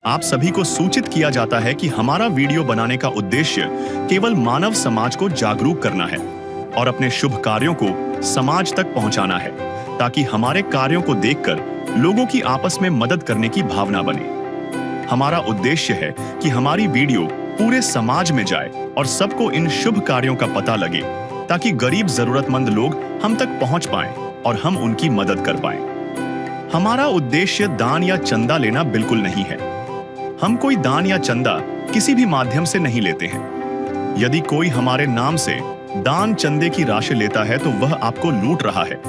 आप सभी को सूचित किया जाता है कि हमारा वीडियो बनाने का उद्देश्य केवल मानव समाज को जागरूक करना है और अपने शुभ कार्यों को समाज तक पहुंचाना है, ताकि हमारे कार्यों को देखकर लोगों की आपस में मदद करने की भावना बने। हमारा उद्देश्य है कि हमारी वीडियो पूरे समाज में जाए और सबको इन शुभ कार्यों का पता लगे, ताकि गरीब जरूरतमंद लोग हम तक पहुंच पाएं और हम उनकी मदद कर पाएं। हमारा उद्देश्य दान या चंदा लेना बिल्कुल नहीं है। हम कोई दान या चंदा किसी भी माध्यम से नहीं लेते हैं। यदि कोई हमारे नाम से दान चंदे की राशि लेता है तो वह आपको लूट रहा है।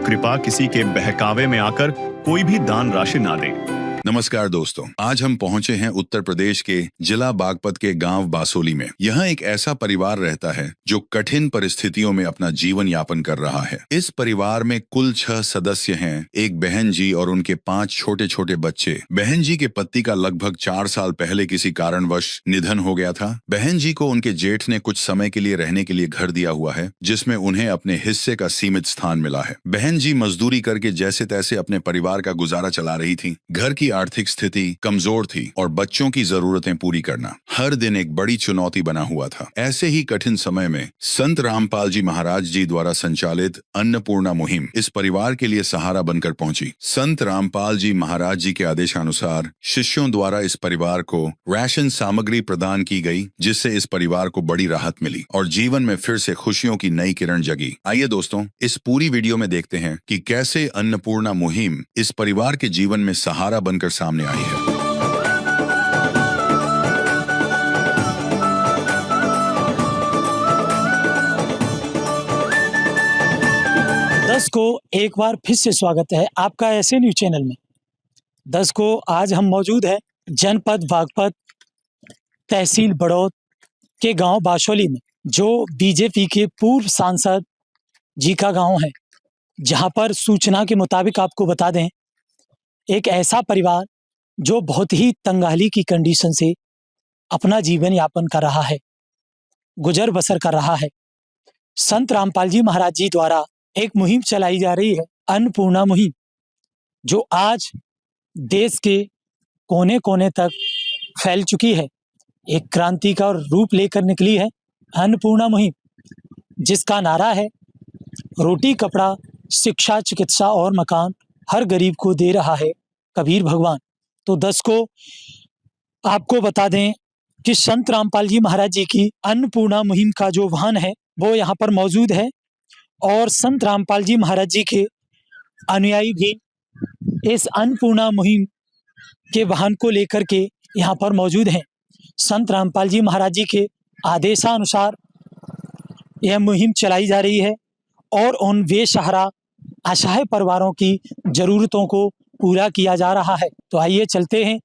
कृपया किसी के बहकावे में आकर कोई भी दान राशि ना दें। नमस्कार दोस्तों, आज हम पहुंचे हैं उत्तर प्रदेश के जिला बागपत के गांव बासोली में। यहाँ एक ऐसा परिवार रहता है जो कठिन परिस्थितियों में अपना जीवन यापन कर रहा है। इस परिवार में कुल 6 सदस्य हैं, एक बहन जी और उनके 5 छोटे छोटे बच्चे। बहन जी के पति का लगभग 4 साल पहले किसी कारणवश निधन हो गया था। बहन जी को उनके जेठ ने कुछ समय के लिए रहने के लिए घर दिया हुआ है, जिसमें उन्हें अपने हिस्से का सीमित स्थान मिला है। बहन जी मजदूरी करके जैसे तैसे अपने परिवार का गुजारा चला रही थी। घर की आर्थिक स्थिति कमजोर थी और बच्चों की जरूरतें पूरी करना हर दिन एक बड़ी चुनौती बना हुआ था। ऐसे ही कठिन समय में संत रामपाल जी महाराज जी द्वारा संचालित अन्नपूर्णा मुहिम इस परिवार के लिए सहारा बनकर पहुंची। संत रामपाल जी महाराज जी के आदेशानुसार शिष्यों द्वारा इस परिवार को राशन सामग्री प्रदान की गई, जिससे इस परिवार को बड़ी राहत मिली और जीवन में फिर से खुशियों की नई किरण जगी। आइए दोस्तों, इस पूरी वीडियो में देखते हैं कि कैसे अन्नपूर्णा मुहिम इस परिवार के जीवन में सहारा बनकर सामने आई है। दस को एक बार फिर से स्वागत है आपका ऐसे न्यूज चैनल में। 10 को आज हम मौजूद हैं जनपद बागपत, तहसील बड़ौद के गांव बासोली में, जो बीजेपी के पूर्व सांसद जी का गांव है। जहां पर सूचना के मुताबिक आपको बता दें, एक ऐसा परिवार जो बहुत ही तंगहाली की कंडीशन से अपना जीवन यापन कर रहा है, गुजर बसर कर रहा है। संत रामपाल जी महाराज जी द्वारा एक मुहिम चलाई जा रही है, अन्नपूर्णा मुहिम, जो आज देश के कोने कोने तक फैल चुकी है। एक क्रांति का रूप लेकर निकली है अन्नपूर्णा मुहिम, जिसका नारा है रोटी कपड़ा शिक्षा चिकित्सा और मकान हर गरीब को दे रहा है कबीर भगवान। तो 10 को आपको बता दें कि संत रामपाल जी महाराज जी की अन्नपूर्णा मुहिम का जो वाहन है वो यहाँ पर मौजूद है, और संत रामपाल जी महाराज जी के अनुयायी भी इस अन्नपूर्णा मुहिम के वाहन को लेकर के यहाँ पर मौजूद हैं। संत रामपाल जी महाराज जी के आदेशानुसार यह मुहिम चलाई जा रही है और उन बेसहारा असहाय परिवारों की जरूरतों को पूरा किया जा रहा है। तो आइए चलते हैं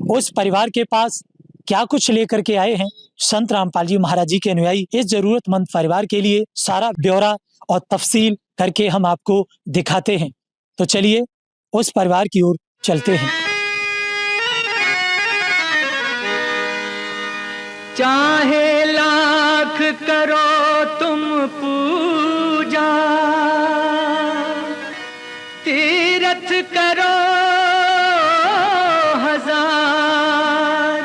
उस परिवार के पास, क्या कुछ लेकर के आए हैं संत रामपाल जी महाराज जी के अनुयायी इस जरूरतमंद परिवार के लिए। सारा ब्यौरा और तफसील करके हम आपको दिखाते हैं। तो चलिए उस परिवार की ओर चलते हैं। चाहे लाख करो तुम पूजा, तीरथ करो हजार,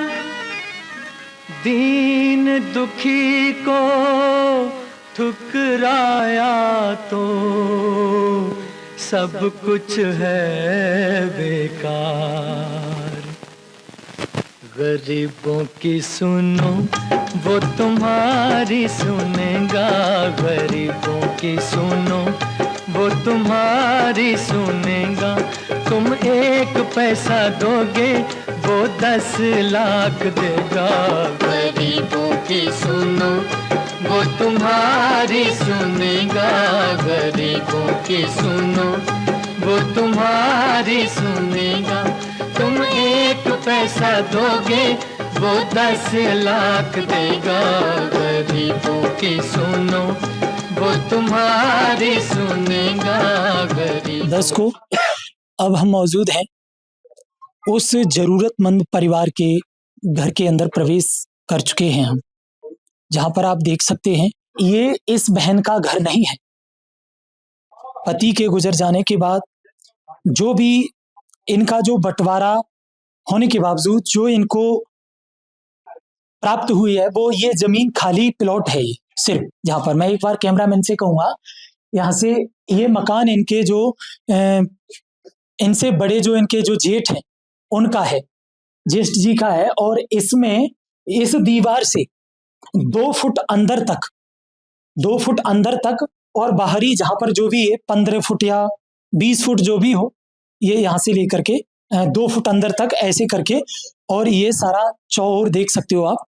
दीन दुखी को ठुकराया तो सब कुछ है बेकार। गरीबों की सुनो वो तुम्हारी सुनेगा, गरीबों की सुनो वो तुम्हारी सुनेगा। तुम 1 पैसा दोगे वो 10 लाख देगा। गरीबों की सुनो वो तुम्हारी सुनेगा, गरीबों की सुनो वो तुम्हारी सुनेगा। तुम 1 पैसा दोगे वो 10 लाख देगा। गरीबों की सुनो वो तुम्हारी सुनेगा। 10 को अब हम मौजूद हैं उस जरूरतमंद परिवार के घर के अंदर प्रवेश कर चुके हैं हम, जहां पर आप देख सकते हैं ये इस बहन का घर नहीं है। पति के गुजर जाने के बाद जो भी इनका जो बंटवारा होने के बावजूद जो इनको प्राप्त हुई है वो ये जमीन खाली प्लॉट है, ये सिर्फ जहां पर मैं एक बार कैमरामैन से कहूंगा यहाँ से, ये मकान इनके जो इनसे बड़े जो इनके जो जेठ हैं उनका है, ज्येष्ठ जी का है। और इसमें इस दीवार से 2 फुट अंदर तक, 2 फुट अंदर तक और बाहरी जहां पर जो भी है 15 फुट या 20 फुट जो भी हो, ये यहाँ से लेकर के 2 फुट अंदर तक ऐसे करके, और ये सारा चौर देख सकते हो आप,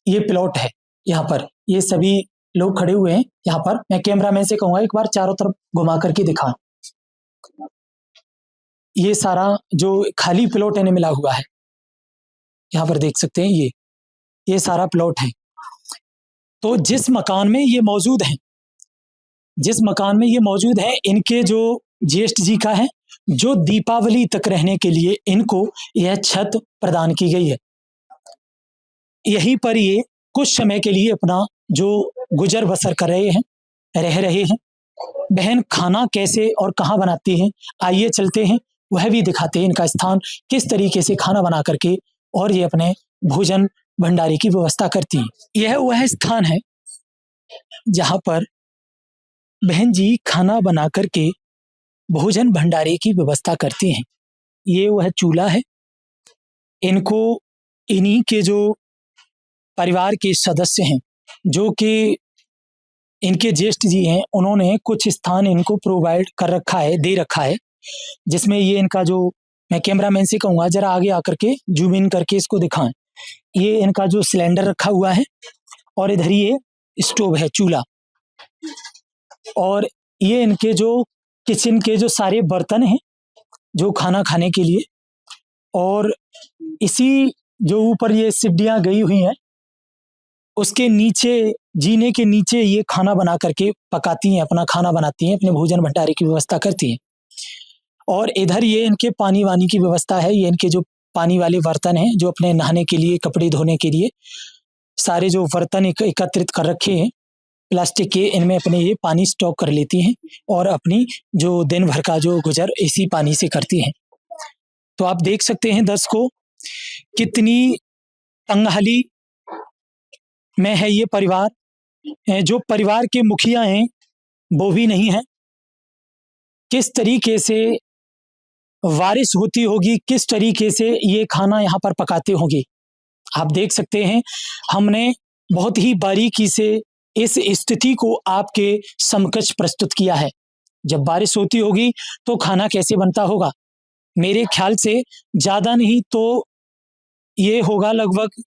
ये प्लॉट है। यहाँ पर ये सभी लोग खड़े हुए हैं। यहाँ पर मैं कैमरामैन से कहूंगा एक बार चारों तरफ घुमा करके दिखा, ये सारा जो खाली प्लॉट इन्हें मिला हुआ है, यहाँ पर देख सकते हैं, ये सारा प्लॉट है। तो जिस मकान में ये मौजूद है, जिस मकान में ये मौजूद है, इनके जो ज्येष्ठ जी का है, जो दीपावली तक रहने के लिए इनको यह छत प्रदान की गई है। यहीं पर ये कुछ समय के लिए अपना जो गुजर बसर कर रहे हैं, रह रहे हैं। बहन खाना कैसे और कहाँ बनाती हैं, आइए चलते हैं, वह भी दिखाते हैं इनका स्थान किस तरीके से खाना बना करके और ये अपने भोजन भंडारे की व्यवस्था करती हैं। यह वह स्थान है जहां पर बहन जी खाना बना करके भोजन भंडारे की व्यवस्था करती हैं। ये वह चूल्हा है। इनको इन्हीं के जो परिवार के सदस्य हैं, जो कि इनके ज्येष्ठ जी हैं, उन्होंने कुछ स्थान इनको प्रोवाइड कर रखा है, दे रखा है, जिसमें ये इनका जो, मैं कैमरामैन से कहूँगा जरा आगे आकर के जूम इन करके इसको दिखाएं। ये इनका जो सिलेंडर रखा हुआ है और इधर ये स्टोव है, चूल्हा, और ये इनके जो किचन के जो सारे बर्तन हैं जो खाना खाने के लिए, और इसी जो ऊपर ये सीढ़ियाँ गई हुई हैं उसके नीचे, जीने के नीचे ये खाना बना करके पकाती हैं, अपना खाना बनाती हैं, अपने भोजन भंडारे की व्यवस्था करती हैं। और इधर ये इनके पानी वानी की व्यवस्था है। ये इनके जो पानी वाले बर्तन हैं, जो अपने नहाने के लिए, कपड़े धोने के लिए सारे जो बर्तन एकत्रित कर रखे हैं प्लास्टिक के, इनमें अपने ये पानी स्टॉक कर लेती हैं और अपनी जो दिन भर का जो गुजर इसी पानी से करती हैं। तो आप देख सकते हैं दर्शकों, कितनी तंगहाली में है ये परिवार। जो परिवार के मुखिया हैं वो भी नहीं है। किस तरीके से बारिश होती होगी, किस तरीके से ये खाना यहाँ पर पकाते होंगे, आप देख सकते हैं। हमने बहुत ही बारीकी से इस स्थिति को आपके समकक्ष प्रस्तुत किया है। जब बारिश होती होगी तो खाना कैसे बनता होगा। मेरे ख्याल से ज्यादा नहीं तो ये होगा लगभग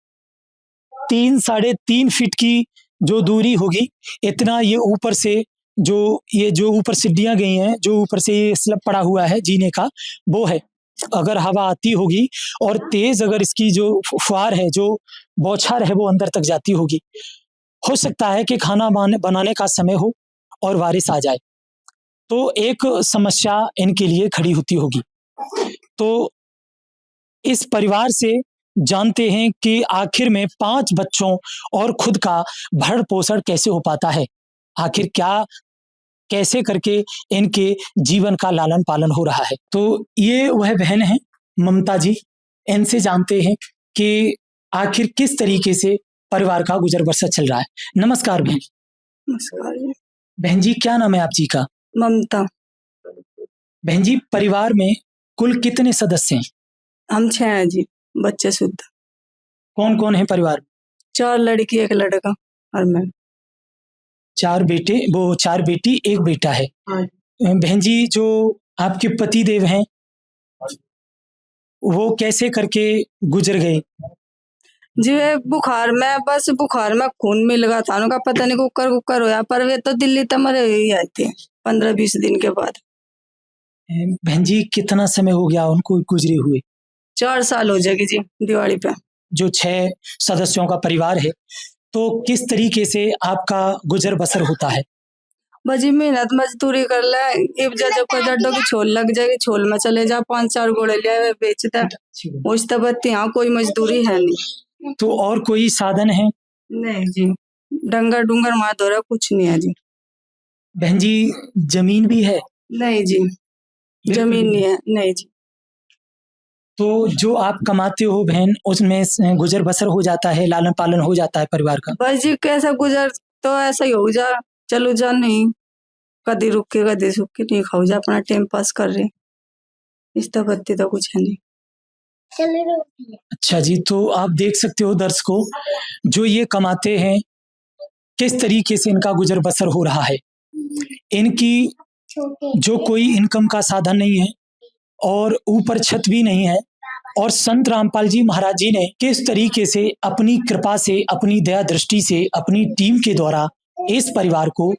3-3.5 फीट की जो दूरी होगी, इतना ये ऊपर से जो ऊपर सीढ़ियां गई हैं, जो ऊपर से ये स्लैब पड़ा हुआ है जीने का, वो है। अगर हवा आती होगी और तेज अगर इसकी जो फुहार है, जो बौछार है, वो अंदर तक जाती होगी, हो सकता है कि खाना बनाने का समय हो और बारिश आ जाए, तो एक समस्या इनके लिए खड़ी होती होगी। तो इस परिवार से जानते हैं कि आखिर में 5 बच्चों और खुद का भरण पोषण कैसे हो पाता है, आखिर क्या कैसे करके इनके जीवन का लालन पालन हो रहा है। तो ये वह बहन है ममता जी, इनसे जानते हैं कि आखिर किस तरीके से परिवार का गुजर बसर चल रहा है। नमस्कार बहन। नमस्कार जी। बहन जी क्या नाम है आप जी का? ममता। बहन जी परिवार में कुल कितने सदस्य हैं? हम 6 हैं जी, बच्चे शुद्ध। कौन कौन है परिवार में? 4 लड़की 1 लड़का और मैं। 4 बेटे, वो 4 बेटी 1 बेटा है। बहन जी जो आपके पति देव हैं वो कैसे करके गुजर गए? जी बुखार में, बस बुखार में खून मिल गया था उनका, पता नहीं कुकर होया, पर वे तो दिल्ली तक मरे ही आए थे 15-20 दिन के बाद। बहन जी कितना समय हो गया उनको गुजरे हुए? 4 साल हो जाएगी जी दिवाली पे। जो 6 सदस्यों का परिवार है, तो किस तरीके से आपका गुजर बसर होता है? बजी मेहनत मजदूरी कर ले, इब जब कोई डड्डों की छोल लग जाएगी, छोल में चले जा, 5-4 गोले ले आए बेचता, उस तबत्ती यहाँ कोई मजदूरी है नहीं। तो और कोई साधन है? नहीं जी, डंगर डूंगर मार दो रहा, कुछ नहीं है जी। बहन जी जमीन भी है? नहीं जी, जमीन नहीं है, नहीं जी। तो जो आप कमाते हो बहन, उसमें गुजर बसर हो जाता है, लालन पालन हो जाता है परिवार का? बस जी कैसा गुजर तो ऐसा ही हो जा, चलो जा नहीं, कदी रुक के कदी सुख के नहीं खाओ जा, अपना टाइम पास कर रहे, इस तो बत्ती तो कुछ है नहीं। अच्छा जी, तो आप देख सकते हो दर्शकों, जो ये कमाते हैं किस तरीके से इनका गुजर बसर हो रहा है। इनकी जो कोई इनकम का साधन नहीं है और ऊपर छत भी नहीं है, और संत रामपाल जी महाराज जी ने किस तरीके से अपनी कृपा से, अपनी दया दृष्टि से, अपनी टीम के द्वारा इस परिवार को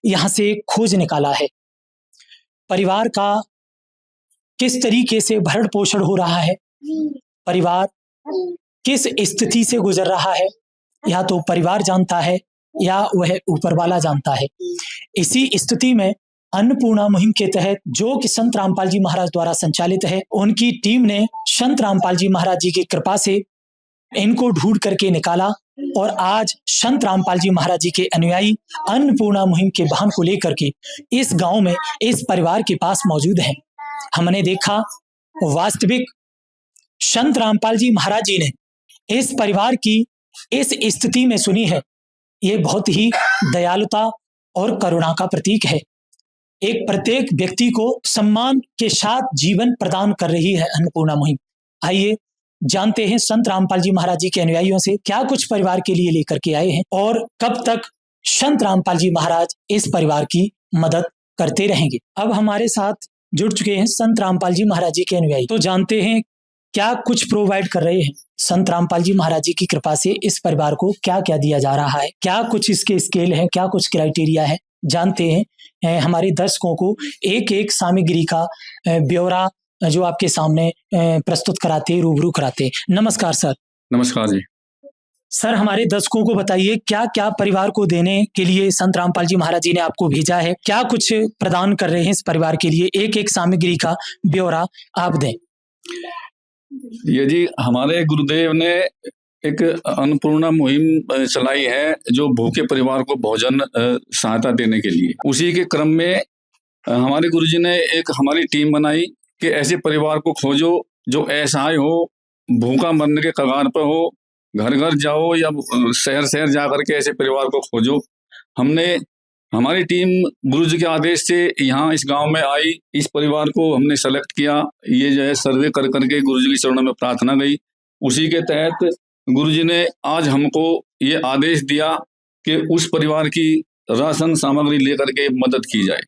यहाँ से खोज निकाला है। परिवार का किस तरीके से भरण पोषण हो रहा है, परिवार किस स्थिति से गुजर रहा है, या तो परिवार जानता है या वह ऊपर वाला जानता है। इसी स्थिति में अन्नपूर्णा मुहिम के तहत, जो कि संत रामपाल जी महाराज द्वारा संचालित है, उनकी टीम ने संत रामपाल जी महाराज जी की कृपा से इनको ढूंढ करके निकाला, और आज संत रामपाल जी महाराज जी के अनुयायी अन्नपूर्णा मुहिम के वाहन को लेकर के इस गांव में इस परिवार के पास मौजूद हैं। हमने देखा वास्तविक संत रामपाल जी महाराज जी ने इस परिवार की इस स्थिति में सुनी है। ये बहुत ही दयालुता और करुणा का प्रतीक है। एक प्रत्येक व्यक्ति को सम्मान के साथ जीवन प्रदान कर रही है अन्नपूर्णा मुहिम। आइए जानते हैं संत रामपाल जी महाराज जी के अनुयायियों से क्या कुछ परिवार के लिए लेकर के आए हैं, और कब तक संत रामपाल जी महाराज इस परिवार की मदद करते रहेंगे। अब हमारे साथ जुड़ चुके हैं संत रामपाल जी महाराज जी के अनुयायी, तो जानते हैं क्या कुछ प्रोवाइड कर रहे हैं। संत रामपाल जी महाराज जी की कृपा से इस परिवार को क्या क्या दिया जा रहा है, क्या कुछ इसके स्केल है, क्या कुछ क्राइटेरिया है, जानते हैं। हमारे दर्शकों को एक एक सामग्री का ब्यौरा जो आपके सामने प्रस्तुत कराते, रूबरू कराते। नमस्कार सर। नमस्कार जी। सर, हमारे दर्शकों को बताइए क्या क्या परिवार को देने के लिए संत रामपाल जी महाराज जी ने आपको भेजा है, क्या कुछ प्रदान कर रहे हैं इस परिवार के लिए, एक एक सामग्री का ब्यौरा आप दें। ये जी हमारे गुरुदेव ने एक अन्नपूर्णा मुहिम चलाई है, जो भूखे परिवार को भोजन सहायता देने के लिए। उसी के क्रम में हमारे गुरुजी ने एक हमारी टीम बनाई कि ऐसे परिवार को खोजो जो असहाय हो, भूखा मरने के कगार पर हो, घर घर जाओ या शहर शहर जा करके ऐसे परिवार को खोजो। हमारी टीम गुरुजी के आदेश से यहाँ इस गांव में आई, इस परिवार को हमने सेलेक्ट किया। ये जो है सर्वे कर करके गुरुजी के चरणों में प्रार्थना गई। उसी के तहत गुरुजी ने आज हमको ये आदेश दिया कि उस परिवार की राशन सामग्री लेकर के मदद की जाए।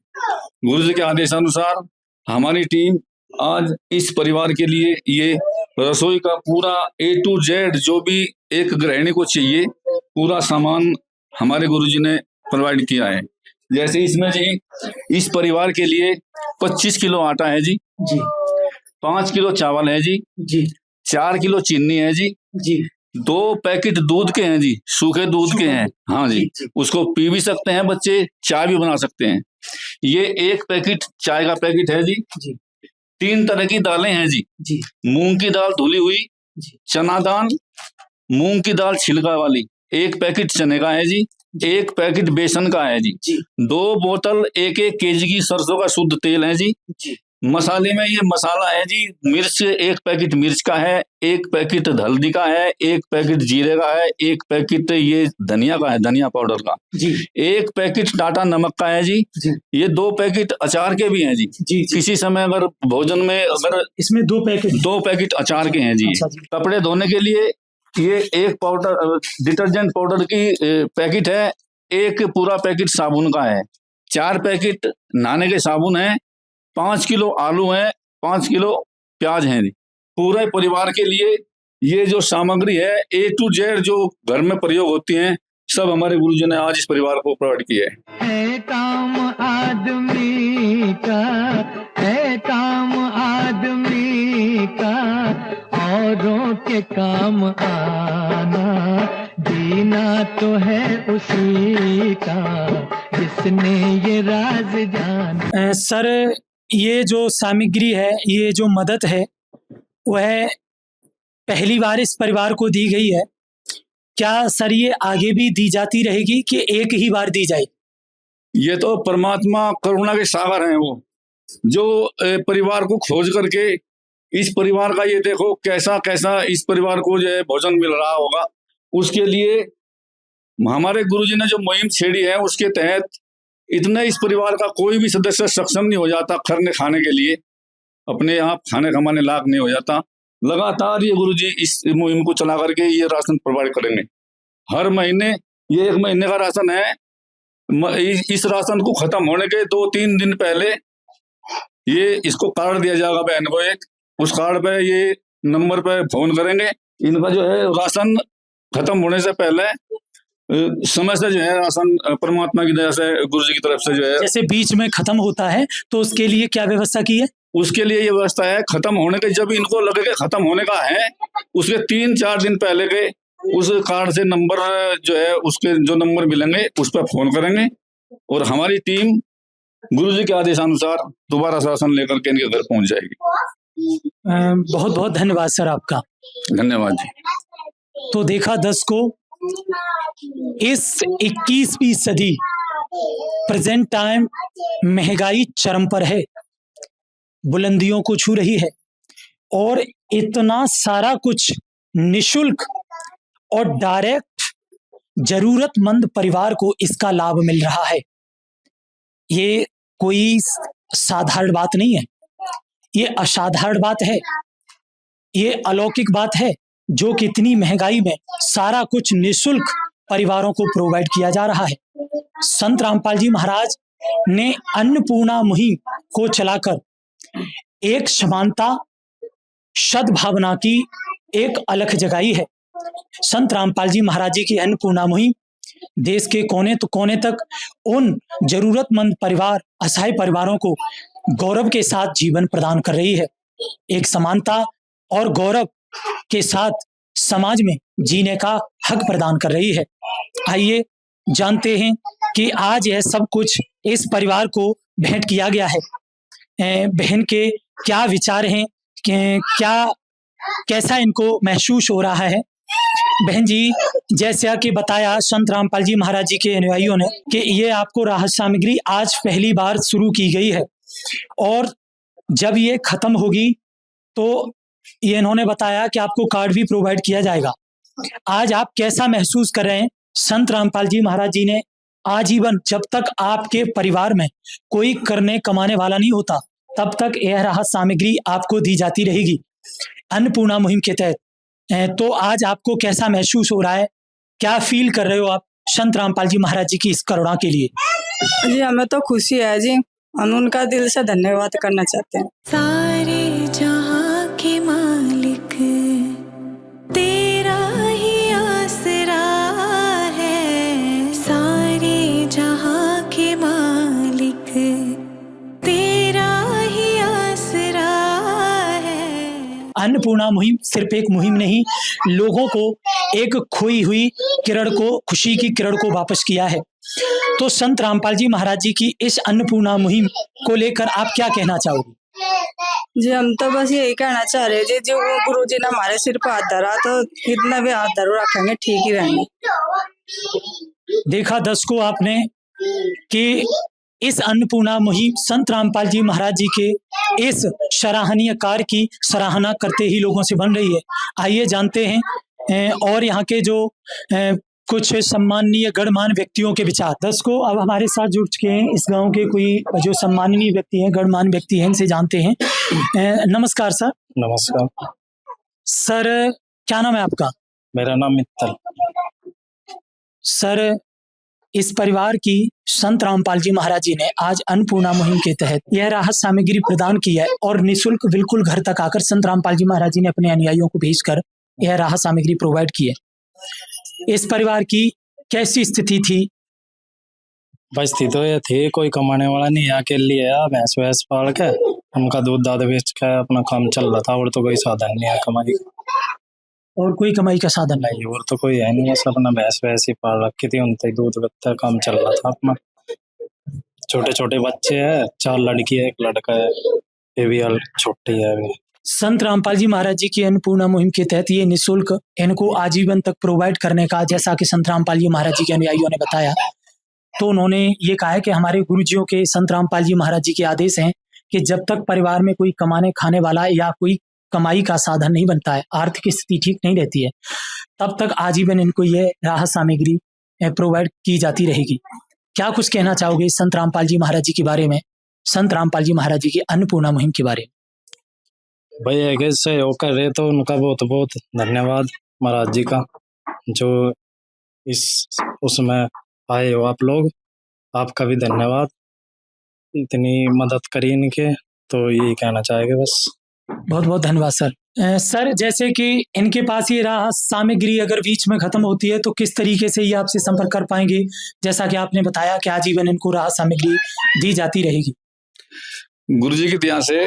गुरुजी के आदेशानुसार हमारी टीम आज इस परिवार के लिए ये रसोई का पूरा A to Z जो भी एक गृहिणी को चाहिए पूरा सामान हमारे गुरुजी ने प्रोवाइड किया है। जैसे इसमें जी इस परिवार के लिए 25 किलो आटा है जी, 5 किलो चावल है जी, 4 किलो चीनी है जी, 2 पैकेट दूध के हैं जी, सूखे दूध के हैं। हाँ जी, उसको पी भी सकते हैं बच्चे, चाय भी बना सकते हैं। ये 1 पैकेट चाय का पैकेट है जी। 3 तरह की दालें हैं जी, मूंग की दाल धुली हुई, चना दाल, मूंग की दाल छिलका वाली, 1 पैकेट चने का है जी, 1 पैकेट बेसन का है जी, 2 बोतल 1-1 केजी की सरसों का शुद्ध तेल है जी। मसाले में ये मसाला है जी, मिर्च 1 पैकेट मिर्च का है, 1 पैकेट हल्दी का है, 1 पैकेट जीरे का है, 1 पैकेट ये धनिया का है, धनिया पाउडर का, 1 पैकेट टाटा नमक का है जी। ये 2 पैकेट अचार के भी हैं जी। किसी समय अगर भोजन में अगर इसमें 2 पैकेट अचार के हैं जी। कपड़े धोने के लिए ये 1 पाउडर डिटर्जेंट पाउडर की पैकेट है, 1 पूरा पैकेट साबुन का है, 4 पैकेट नहाने के साबुन है, 5 किलो आलू है, 5 किलो प्याज है। पूरे परिवार के लिए ये जो सामग्री है A to Z जो घर में प्रयोग होती हैं, सब हमारे गुरुजी ने आज इस परिवार को प्रोवाइड किया है। काम आदमी का है, काम आदमी का औरों के काम आना, दीना तो है उसी का जिसने ये राज जाना। सर, ये जो सामग्री है, ये जो मदद है, वह पहली बार इस परिवार को दी गई है। क्या सर ये आगे भी दी जाती रहेगी कि एक ही बार दी जाए? ये तो परमात्मा करुणा के सागर हैं, वो जो परिवार को खोज करके इस परिवार का ये देखो कैसा कैसा इस परिवार को जो है भोजन मिल रहा होगा। उसके लिए हमारे गुरुजी ने जो मुहिम छेड़ी है उसके तहत इतने इस परिवार का कोई भी सदस्य सक्षम नहीं हो जाता खाने के लिए, अपने आप खाने कमाने लायक नहीं हो जाता। लगातार ये गुरुजी इस मुहिम को चला करके ये राशन प्रोवाइड करेंगे। हर महीने ये 1 महीने का राशन है, इस राशन को खत्म होने के 2-3 दिन पहले ये इसको कार्ड दिया जाएगा बहन को एक, उस कार्ड पे ये नंबर पे फोन करेंगे, इनका जो है राशन खत्म होने से पहले समय से जो है राशन परमात्मा की दया से गुरुजी की तरफ से जो है, जैसे बीच में खत्म होता है तो उसके लिए क्या व्यवस्था की है? उसके लिए ये व्यवस्था है खत्म होने के, जब इनको लगे कि खत्म होने का है उसके 3-4 दिन पहले के उस कार्ड से नंबर जो है उसके जो नंबर मिलेंगे उस पर फोन करेंगे और हमारी टीम गुरुजी के आदेशानुसार दोबारा राशन लेकर के इनके घर पहुंच जाएगी। बहुत बहुत धन्यवाद सर आपका। धन्यवाद जी। तो देखा दर्शकों, इस 21वीं सदी प्रेजेंट टाइम महंगाई चरम पर है, बुलंदियों को छू रही है और इतना सारा कुछ निशुल्क और डायरेक्ट जरूरतमंद परिवार को इसका लाभ मिल रहा है। ये कोई साधारण बात नहीं है, ये असाधारण बात है, ये अलौकिक बात है जो कि इतनी महंगाई में सारा कुछ निशुल्क परिवारों को प्रोवाइड किया जा रहा है। संत रामपाल जी महाराज ने अन्नपूर्णा मुहिम को चलाकर एक समानता सद्भावना की एक अलख जगाई है। संत रामपाल जी महाराज जी की अन्नपूर्णा मुहिम देश के कोने तो कोने तक उन जरूरतमंद परिवार, असहाय परिवारों को गौरव के साथ जीवन प्रदान कर रही है। एक समानता और गौरव के साथ समाज में जीने का हक प्रदान कर रही है। आइए जानते हैं कि आज यह सब कुछ इस परिवार को भेंट किया गया है। बहन के क्या विचार हैं, क्या कैसा इनको महसूस हो रहा है। बहन जी, जैसा कि बताया संत रामपाल जी महाराज जी के अनुयायियों ने कि ये आपको राहत सामग्री आज पहली बार शुरू की गई है और जब ये खत्म होगी तो ये इन्होंने बताया कि आपको कार्ड भी प्रोवाइड किया जाएगा। आज आप कैसा महसूस कर रहे हैं? संत रामपाल जी महाराज जी ने आजीवन, जब तक आपके परिवार में कोई करने कमाने वाला नहीं होता तब तक यह राहत सामग्री आपको दी जाती रहेगी अन्नपूर्णा मुहिम के तहत। तो आज आपको कैसा महसूस हो रहा है, क्या फील कर रहे हो आप संत रामपाल जी महाराज जी की इस करुणा के लिए? जी हमें तो खुशी है जी, हम उनका दिल से धन्यवाद करना चाहते हैं। सारे जहां के मालिक तेरा ही आसरा है, सारे जहां के मालिक तेरा ही आसरा है। अन्नपूर्णा मुहिम सिर्फ एक मुहिम नहीं, लोगों को एक खोई हुई किरण को, खुशी की किरण को वापस किया है। तो संत रामपाल जी महाराज जी की इस अन्नपूर्णा मुहिम को लेकर आप क्या कहना चाहोगे? जी हम तो बस यही कहना चाह रहे जी, जो वो गुरु जी ने हमारे सिर पर हाथ धरा तो इतना भी हाथ धरो रखेंगे ठीक ही रहेंगे। देखा दर्शकों आपने कि इस अन्नपूर्णा मुहिम संत रामपाल जी महाराज जी के इस सराहनीय कार्य की सराहना करते ही लोगों से बन रही है। आइए जानते हैं और यहाँ के जो कुछ सम्माननीय गणमान्य व्यक्तियों के विचार। दर्शकों अब हमारे साथ जुड़ चुके हैं इस गांव के कोई जो सम्माननीय व्यक्ति हैं, गणमान्य व्यक्ति हैं, इनसे जानते हैं। नमस्कार सर। नमस्कार सर, क्या नाम है आपका? मेरा नाम मित्तल। सर, इस परिवार की संत रामपाल जी महाराज जी ने आज अन्नपूर्णा मुहिम के तहत यह राहत सामग्री प्रदान की है और निःशुल्क बिल्कुल घर तक आकर संत रामपाल जी महाराज जी ने अपने अनुयायियों को भेजकर यह राहत सामग्री प्रोवाइड की है। इस परिवार की कैसी स्थिति थी? बस थी तो ये थी, कोई कमाने वाला नहीं, अकेली है, भैंस वैंस पाल के उनका दूध दाद बेच के अपना काम चल रहा था और तो कोई साधन नहीं है कमाई का। और कोई कमाई का साधन नहीं, और तो कोई है नहीं, बस अपना भैंस वैस ही पाल रखी थी, उनसे दूध बेचता काम चल रहा था अपना। छोटे छोटे बच्चे हैं, 4 लड़की है, 1 लड़का है, ये भी छोटी है अभी। संत रामपाल जी महाराज जी की अन्नपूर्णा मुहिम के तहत ये निःशुल्क इनको आजीवन तक प्रोवाइड करने का, जैसा कि संत रामपाल जी महाराज जी के अनुयायियों ने बताया, तो उन्होंने ये कहा है कि हमारे गुरुजियों के, संत रामपाल जी महाराज जी के आदेश हैं कि जब तक परिवार में कोई कमाने खाने वाला या कोई कमाई का साधन नहीं बनता है, आर्थिक स्थिति ठीक नहीं रहती है, तब तक आजीवन इनको ये राहत सामग्री प्रोवाइड की जाती रहेगी। क्या कुछ कहना चाहोगे संत रामपाल जी महाराज जी के बारे में, संत रामपाल जी महाराज जी की अन्नपूर्णा मुहिम के बारे में? भाई अगर सहयोग कर रहे तो उनका बहुत बहुत धन्यवाद महाराज जी का, जो इस उसमें आए हो आप लोग, आपका भी धन्यवाद, इतनी मदद करी इनके, तो यही कहना चाहेंगे बस। बहुत बहुत धन्यवाद सर। सर जैसे कि इनके पास ये राहत सामग्री अगर बीच में खत्म होती है तो किस तरीके से ये आपसे संपर्क कर पाएंगे? जैसा कि आपने बताया कि आजीवन इनको राहत सामग्री दी जाती रहेगी। गुरुजी की दया से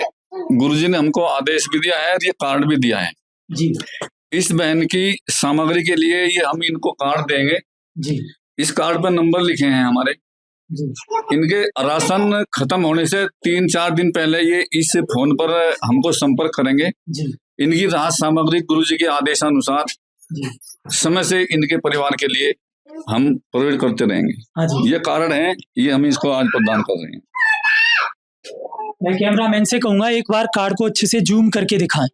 गुरुजी ने हमको आदेश भी दिया है और ये कार्ड भी दिया है जी इस बहन की सामग्री के लिए। ये हम इनको कार्ड देंगे जी इस कार्ड पर नंबर लिखे हैं हमारे। जी इनके राशन खत्म होने से 3-4 दिन पहले ये इस फोन पर हमको संपर्क करेंगे। जी इनकी राहत सामग्री गुरुजी के आदेशानुसार जी समय से इनके परिवार के लिए हम प्रोवाइड करते रहेंगे। हाँ जी। ये कार्ड है, ये हम इसको आज प्रदान कर रहे हैं। मैं कैमरामैन से कहूंगा एक बार कार्ड को अच्छे से जूम करके दिखाएं।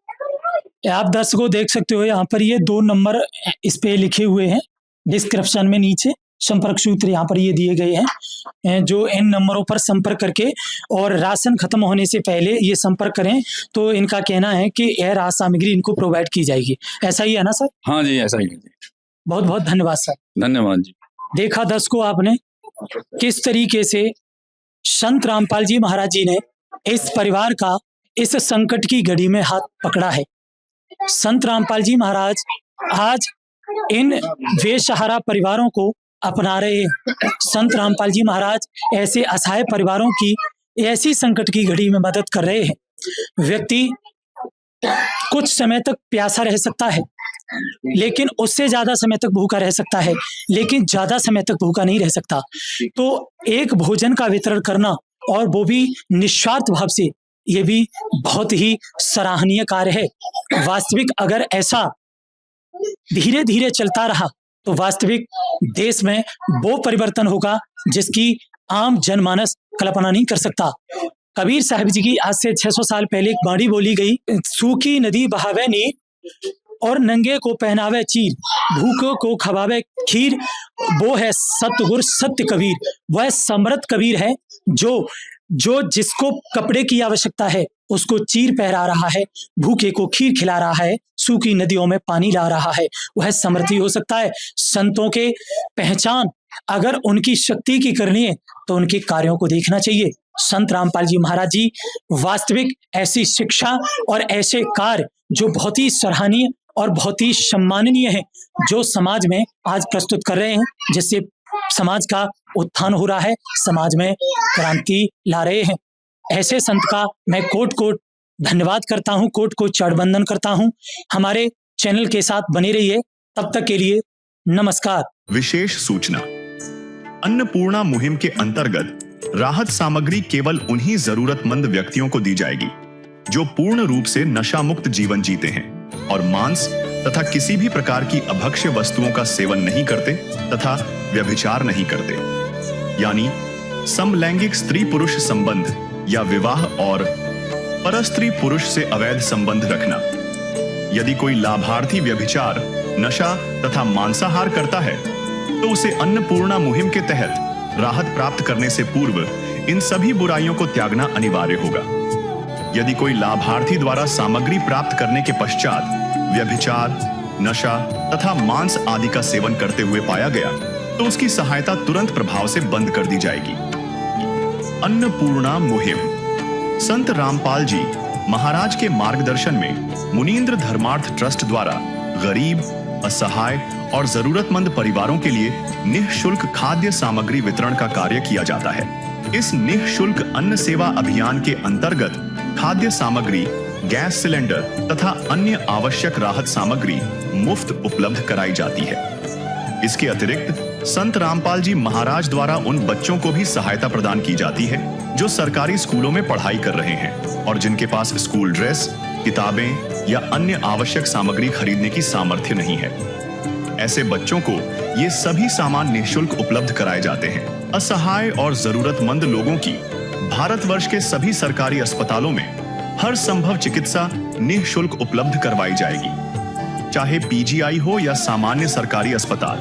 आप दर्शकों देख सकते हो यहाँ पर ये 2 नंबर इस पे लिखे हुए हैं डिस्क्रिप्शन में, नीचे संपर्क सूत्र यहाँ पर ये दिए गए हैं, जो इन नंबरों पर संपर्क करके और राशन खत्म होने से पहले ये संपर्क करें तो इनका कहना है कि यह राहत सामग्री इनको प्रोवाइड की जाएगी। ऐसा ही है ना सर? हाँ जी, ऐसा ही है जी। बहुत बहुत धन्यवाद सर। धन्यवाद जी। देखा दर्शकों आपने किस तरीके से संत रामपाल जी महाराज जी ने इस परिवार का इस संकट की घड़ी में हाथ पकड़ा है। संत रामपाल जी महाराज आज इन बेसहारा परिवारों को अपना रहे हैं। संत रामपाल जी महाराज ऐसे असहाय परिवारों की ऐसी संकट की घड़ी में मदद कर रहे हैं। व्यक्ति कुछ समय तक प्यासा रह सकता है, लेकिन उससे ज्यादा समय तक भूखा रह सकता है, लेकिन ज्यादा समय तक भूखा नहीं रह सकता। तो एक भोजन का वितरण करना और वो भी निस्वार्थ भाव से, ये भी बहुत ही सराहनीय कार्य है। वास्तविक अगर ऐसा धीरे धीरे चलता रहा तो वास्तविक देश में वो परिवर्तन होगा जिसकी आम जनमानस कल्पना नहीं कर सकता। कबीर साहब जी की आज से 600 साल पहले एक बाणी बोली गई, सूखी नदी बहावे नीर और नंगे को पहनावे चीर, भूखों को खवावे खीर, वो है सतगुर सत्य कबीर। वह समर्थ कबीर है जो जिसको कपड़े की आवश्यकता है उसको चीर पहरा रहा है, भूखे को खीर खिला रहा है, सूखी नदियों में पानी ला रहा है। वह समर्थी हो सकता है। संतों के पहचान अगर उनकी शक्ति की करनी है तो उनके कार्यों को देखना चाहिए। संत रामपाल जी महाराज जी वास्तविक ऐसी शिक्षा और ऐसे कार्य जो बहुत ही सराहनीय और बहुत ही सम्माननीय है, जो समाज में आज प्रस्तुत कर रहे हैं, जिससे समाज का उत्थान हो रहा है, समाज में क्रांति ला रहे हैं। ऐसे संत का मैं कोट कोट धन्यवाद करता हूं, कोट कोट चरणवंदन करता हूं। हमारे चैनल के साथ बने रहिए, तब तक के लिए नमस्कार। विशेष सूचना, अन्नपूर्णा मुहिम के अंतर्गत राहत सामग्री केवल उन्हीं जरूरतमंद व्यक्तियों को दी जाएगी जो पूर्ण रूप से नशा मुक्त जीवन जीते हैं और मांस तथा किसी भी प्रकार की अभक्ष्य वस्तुओं का सेवन नहीं करते तथा व्यभिचार नहीं करते, यानी समलैंगिक स्त्री पुरुष संबंध या विवाह और परस्त्री पुरुष से अवैध संबंध रखना। यदि कोई लाभार्थी व्यभिचार, नशा तथा मांसाहार करता है तो उसे अन्नपूर्णा मुहिम के तहत राहत प्राप्त करने से पूर्व इन सभी बुराइयों को त्यागना अनिवार्य होगा। यदि कोई लाभार्थी द्वारा सामग्री प्राप्त करने के पश्चात व्यभिचार, नशा तथा मांस आदि का सेवन करते हुए पाया गया तो उसकी सहायता तुरंत प्रभाव से बंद कर दी जाएगी। अन्नपूर्णा मुहिम संत रामपाल जी महाराज के मार्गदर्शन में मुनीन्द्र धर्मार्थ ट्रस्ट द्वारा गरीब, असहाय और जरूरतमंद परिवारों के लिए निःशुल्क खाद्य सामग्री वितरण का कार्य किया जाता है। इस निःशुल्क अन्न सेवा अभियान के अंतर्गत खाद्य सामग्री, गैस सिलेंडर तथा अन्य आवश्यक राहत सामग्री मुफ्त उपलब्ध कराई जाती है। इसके अतिरिक्त संत रामपाल जी महाराज द्वारा उन बच्चों को भी सहायता प्रदान की जाती है जो सरकारी स्कूलों में पढ़ाई कर रहे हैं और जिनके पास स्कूल ड्रेस, किताबें या अन्य आवश्यक सामग्री खरीदने की सामर्थ्य नहीं है। ऐसे बच्चों को ये सभी सामान निःशुल्क उपलब्ध कराए जाते हैं। असहाय और जरूरतमंद लोगों की भारतवर्ष के सभी सरकारी अस्पतालों में हर संभव चिकित्सा निःशुल्क उपलब्ध करवाई जाएगी, चाहे पीजीआई हो या सामान्य सरकारी अस्पताल,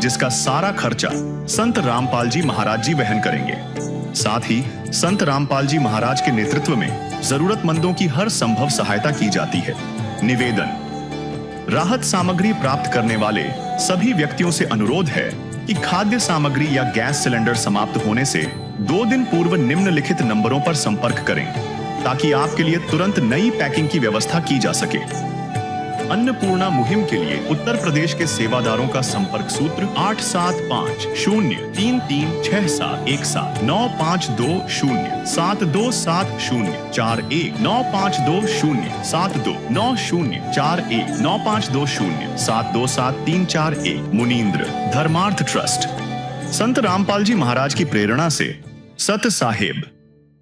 जिसका सारा खर्चा संत रामपाल जी महाराज जी वहन करेंगे। साथ ही संत रामपाल जी महाराज के नेतृत्व में जरूरतमंदों की हर संभव सहायता की जाती है। निवेदन, राहत सामग्री प्राप्त करने वाले सभी व्यक्तियों से अनुरोध है कि खाद्य सामग्री या गैस सिलेंडर समाप्त होने से 2 दिन पूर्व निम्नलिखित नंबरों पर संपर्क करें, ताकि आपके लिए तुरंत नई पैकिंग की व्यवस्था की जा सके। अन्नपूर्णा मुहिम के लिए उत्तर प्रदेश के सेवादारों का संपर्क सूत्र 8750336717 9520727041 952072909041 9520727341। मुनींद्र धर्मार्थ ट्रस्ट। संत रामपाल जी महाराज की प्रेरणा से सत साहेब